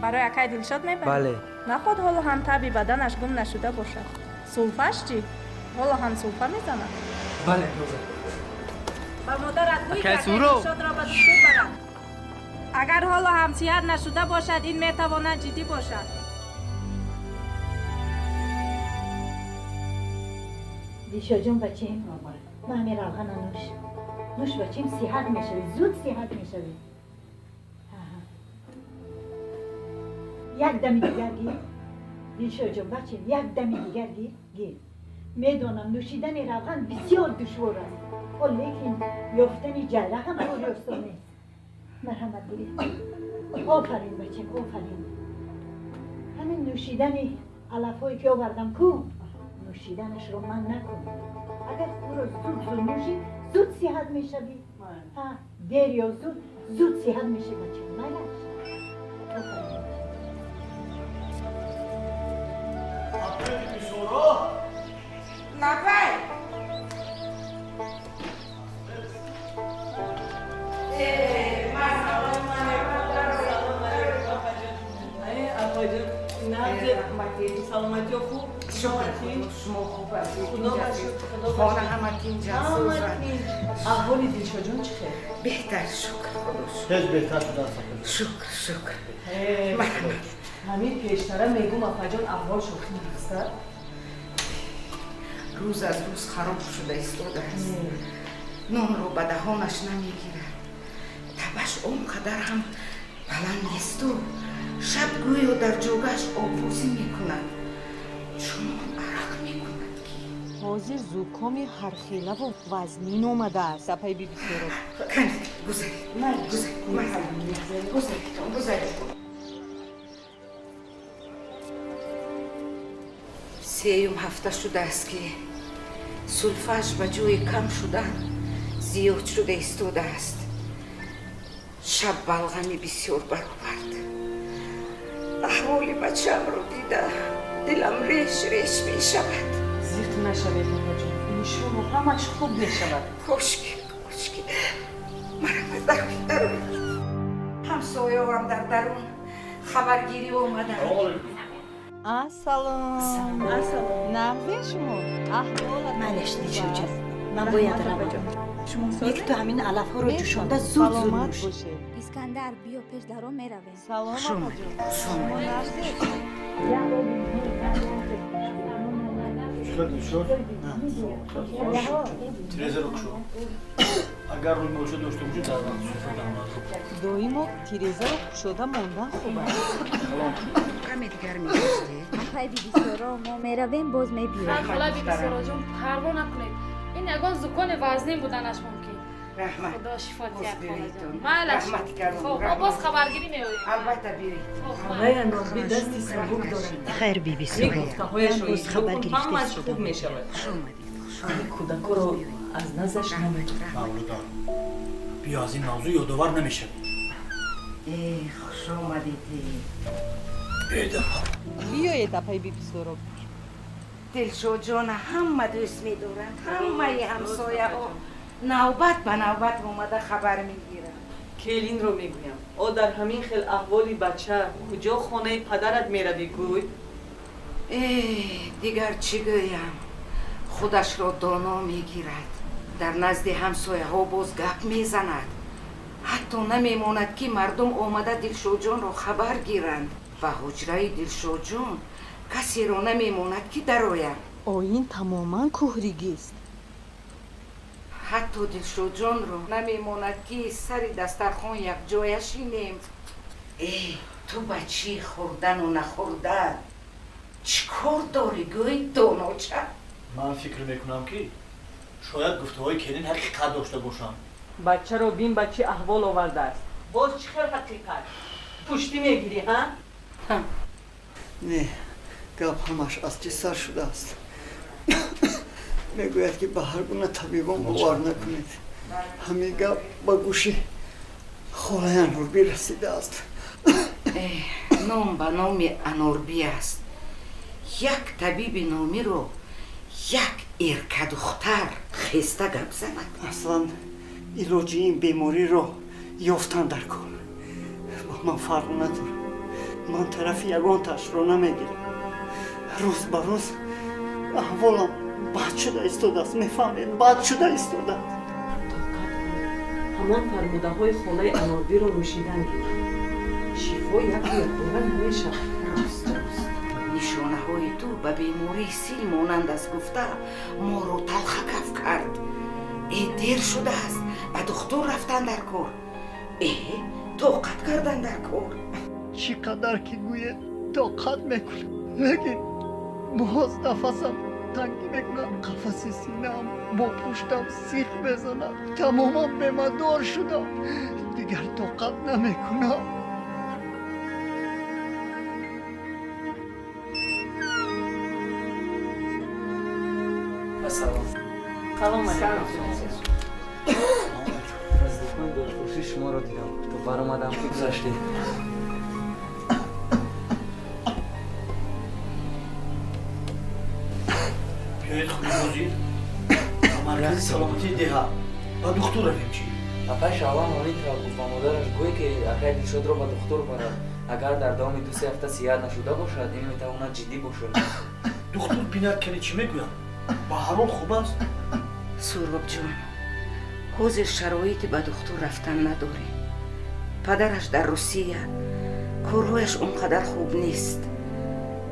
برای اکای دلشاد میبری؟ بله. نخود حالا هم تبی بدنش گم نشده باشد. سولفش چی؟ حالا هم سولفه میزند. بله روزا. با مادرت گوی که اکای اکای سورو. دلشاد را به دکتر برد. اگر حالا هم صحت نشده باشد این میتواند جدی باشد. دیشا جون بچیم ما همین روغن نوش بچیم صحت میشوی زود صحت میشوی یک دمی دیگر گیر دیشا جون بچیم یک دمی دیگر گیر میدونم نوشیدن روغن بسیار دشوار است لیکن یافتن جله هم کاری آسان نیست مرحمت گیرید آفرین بچیم آفرین همین نوشیدن علفایی که آوردم کو نوشیدنش رو من نکن اگر او رو زود نوشی زود صحت میشوی دیر یا زود صحت میشه بچه ملش نفر سلامتی خوب؟ شما خوب هستید خدا باشد خانه همت اینجا سوزن احوالی دیلشا جون چه خیر؟ بهتر شکر خدا هیچ بهتر شده شکر همین پیشتره میگم افا جان احوال شوخی نیست روز از روز خراب شده ایستاده است نون رو به دهانش نمیگیرد تبش اونقدر هم بلند نیست و شب گویا در جوگش آبروزی میکند چون عرق میکند که حاضر زوکامی هرخیله و وزنین اومده است اپای بی بی سیرو گذارید سیوم هفته شده است که سلفش به جوی کم شدن زیاد شده ایستاده است شب بلغمی بسیار برآورد احوال بچه‌ام رو دیده دلم ریش می شود زیرت نشوید اپا جان ایشون همش خوب میشود خشکی مرا درون همسایه هم در درون خبرگیری اومدن سلام نغزه شما احوال ملش دیشا جون من باید روم یک تو همین علف ها رو جوشانده زود نوش اسکندر بیا پیش درو میرویم سلام اپا جان شما نغزه چقدر شد؟ تیرزه رو کشو اگر روی موچه داشته باشی در وقت سفر دویمو تیریزه رو شده موندن خوبه کمی دیگر میگشتی اپای بی بی سورا ما میرویم باز میبیایم خاله بی بی سورا جون پروا نکنید این یگان زکان وزنی بودنش ممکن رحمت خدا شفا باز دهد بیایید خاله جان رحمت کردم خب ما باز خبرگیری میویم البته بیایید خدای نازبی دستی سبک دارد خیر بی بی یک گفته هایش رو باز خبر گرفته همش خوب میشود این کودک رو از نزدش نمیدون مولودان بیا از این موضوع یادآور نمیشه خوش آمدید بیایید اپای بی بی سیرو دلشو جان همه دوست میدارند همه همسایه ها نوبت به نوبت اومده خبر میگیرن کلین رو میگویم او در همین خیل احوالی بچه کجا خانه پدرت میروی گوی دیگر چی گویم خودش را دانا میگیرد در نزد همسایه ها باز گپ میزند حتی نمیماند که مردم آمده دلشو جان را خبر گیرند و حجره دلشو جان کسی را نمیماند که درآید این تماما کوهریگی است حتی دلشو جان را نمیماند که سر دسترخوان یک جای شینیم تو بچی خوردن و نخوردن چیکار داری گوی داناچه من فکر میکنم که شاید گفته های کلین حقیقت داشته باشن بچه رو بین بچه احوال آورده است باز چه خیلی حقیقت پشتی میگیری ها؟ نه گپ همش از چی سر شده است میگوید که به هر گونه طبیبان باور نکنید همین گپ با گوشی خاله انوربی رسیده است نام به نام انوربی است یک طبیب نامی رو یک ارکه دختر خسته گپ زند اصلا علاج این بیماری رو یافتن در کار با من فرق نداره من طرف یگانتش رو نمیگیرم. روز به روز احوالم بد شده ایستاده است. میفهمید بد شده ایستاده است. همان فرموده های خانه اناربی رو نوشیدن گیر. شفا یک یکباره نمیشه. راست نشانه های تو به بیماری سیل مانند است گفته ما رو تلخ کف کرد. دیر شده است به دکتر رفتن در کار. طاقت کردن در کار. چقدر که گوید طاقت میکنم لیکن باز نفسم تنگی میکنم. قفس سینه‌ام با پشتم سیخ بزنم. تماما به مدار شدم. دیگر طاقت نمیکنم. سلام از دکان دلفروشی شما رو دیدم تو برآمدم که گذاشتی. بیایید خوبی بازید مرکز سلامتی دهه با دکتر رویم چی؟ اپای شاوان مورید را گفت با مادرش گوی که اگر دیشود رو با دکتر برد اگر در دام 2-3 هفته صحت نشده باشد این میتواند جدی باشد. دکتر بیند کنی چی میگویم؟ با هر حال خوب است. سهراب جان حوض شرایطی به دکتر رفتن نداره. پدرش در روسیه کارهایش اونقدر خوب نیست.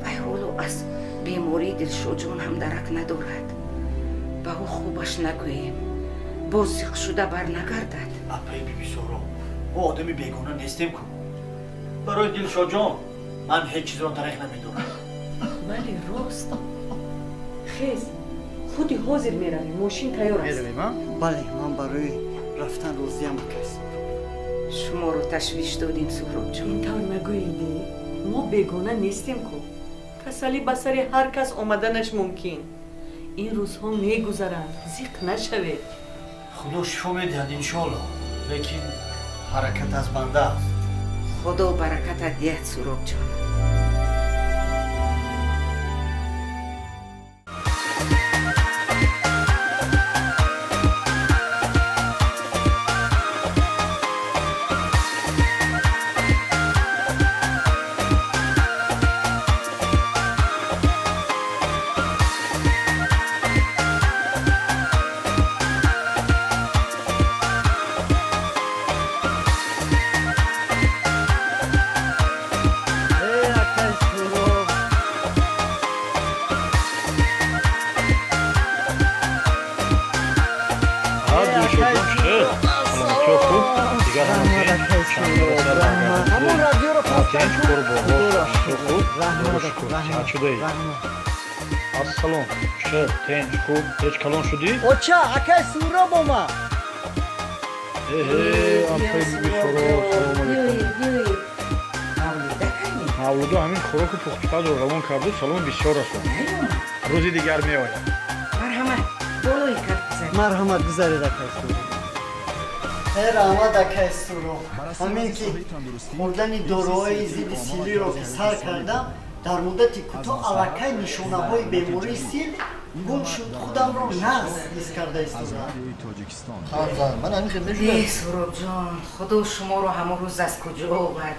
و حالا از بیماری دلشاد جان هم درک ندارد. به او خوبش نگوییم بازیق شده بر نگردد. اپای بیبی سهراب ما آدمی بیگانه نیستیم که برای دلشاد جان من هیچ چیز را درک نمیدارم. ولی راست خیز خودی حاضر میروی ماشین تیار است. بله من برای رفتن روزیم کس. شما رو تشویش دادیم سهراب جان. اینطور نگوییدی ما بیگانه نیستیم که تسلی به سر هر کس آمدنش ممکن. این روزها میگذرند زیق نشوید. خدا شفا میدهد انشالله لیکن حرکت از بنده است. خدا برکت دهد سهراب جان. Assalom, chef, tench, خوب، هیچ کلان شدی؟ اوچا اکای سورا بوما. اپای بیبی سهراب سلام علیکم. مولودا همین خوراک پخته‌ها رو روان کرده سلام بسیار است. روزی دیگر میآید. مرحمت بالای کف بزن. مرحمت گذارید اکای سورا. رحمت اکای سورا. همین که خوردن داروهای ضد سیلی رو که سر کردم در مدت کوتاه الکای نشانه های بیماری سیل گم شد. خودم رو نقص حس کرده ایستادم. من همین خیلی سهراب جان خدا شما رو همه روز از کجا آورد.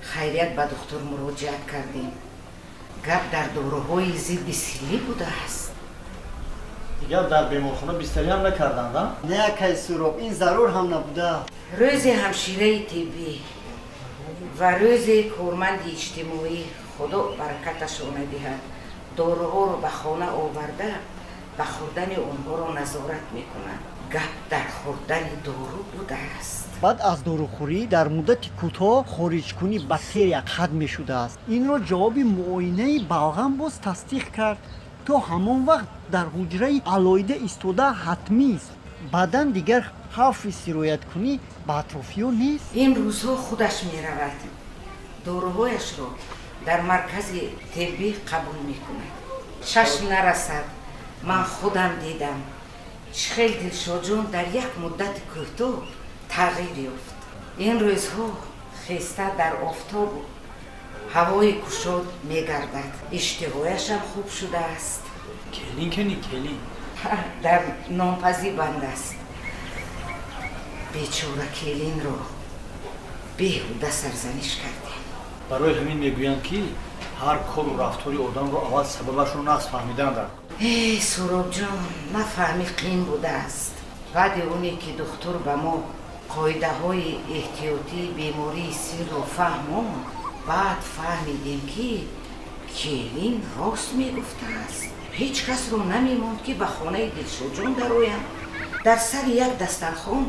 خیریت به دکتر مراجعت کردیم. گپ در داروهای ضد سیلی بوده است. دیگر در بیمارخانه بستری هم نکردند ها؟ نه اکای سورا این ضرور هم نبوده. روز همشیره طبی و روز کارمند اجتماعی خدا برکتشان دهد داروها رو به خانه آورده به خوردن اونها رو نظارت میکنند. گپ در خوردن دارو بوده است. بعد از داروخوری در مدت کوتاه خارج کنی باکتریا ختم شده است. این را جواب معاینه بلغم باز تصدیق کرد. تا همان وقت در حجره علایده ایستاده حتمی است. بعداً دیگر خوف سرایت کنی به اطرافیان نیست. این روزها خودش می رود. داروهایش رو در مرکز طبی قبول می کند. چشم نرسد. من خودم دیدم. خیلی دلشاد جان در یک مدت کوتاه تغییر یافت. این روزها خسته در آفتاب و هوای گشاد می گردد. اشتهایش هم خوب شده است. کلین کنی کلین. در نانپزی بند است. بیچاره کلین رو بیهوده سرزنش کردیم. барои ҳамин мегӯянд ки ҳар кору рафтори одамро аввал сабабашро нағз фаҳмиданданд. суробҷон нафаҳми қиин будааст. баъди оне ки духтур ба мо қоидаҳои эҳтиётии бемории сирро фаҳмонд, баъд фаҳмидем ки келин рост мегуфтааст. ҳеҷ касро намемонд ки ба хонаи Дилшодҷон дароянд. дар сари як дастархон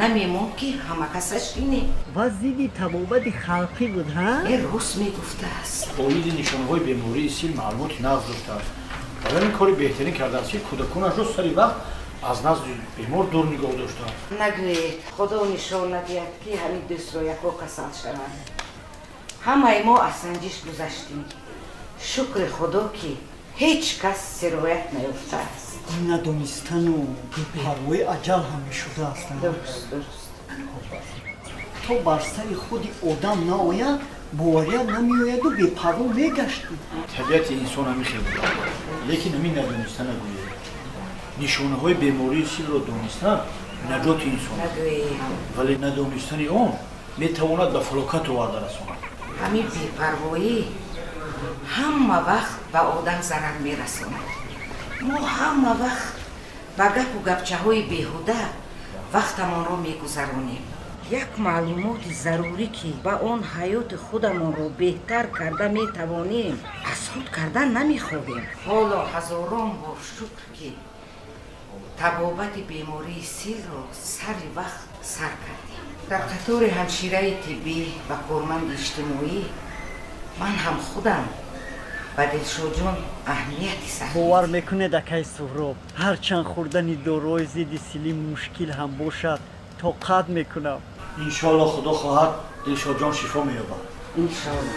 намемонд ки ҳама касаш бинем. ва зидди табобати халқӣ буд ҳа? рост мегуфтааст. оиди нишонаҳои бемории сил маълумоти нағз доштааст. вале ин кори беҳтарин кардааст ки кӯдаконашро сари вақт аз назди бемор дур нигоҳ доштааст. нагӯед, худо нишон надиҳад ки ҳамин дӯстро яко касал шаванд. ҳамаи мо аз санҷиш гузаштем. шукри худо ки ҳеҷ кас сироят наёфтааст. надонистану бепарвои аҷал ҳам мешудааст. дуруст. то бар сари худи одам наояд боварияд намеояду бепарво мегашти. табиати инсон ҳамин хел буд, лекин ҳамин надонистан нагӯед. нишонаҳои бемории силро донистан наҷоти инсон, вале надонистани он метавонад ба фалокат оварда расонад. ҳамин бепарвоӣ ҳама вақт ба одам зарар мерасонад. мо ҳама вақт ба гапу гапчаҳои беҳуда вақтамонро мегузаронем. як маълумоти зарурӣ ки ба он ҳаёти худамонро беҳтар карда метавонем, аз худ кардан намехоҳем. ҳоло ҳазорон бор шукр ки табобати бемории силро сари вақт сар кардем. дар қатори ҳамшираи тиббӣ ва корманди иҷтимоӣ ман ҳам худам ба Дилшодҷон аҳамияти сар бовар мекунед акай Суҳроб, ҳарчанд хӯрдани дорои зидди силӣ мушкил ҳам бошад, тоқат мекунам. иншоалло худо хоҳад Дилшодҷон шифо меёбад. иншоалло.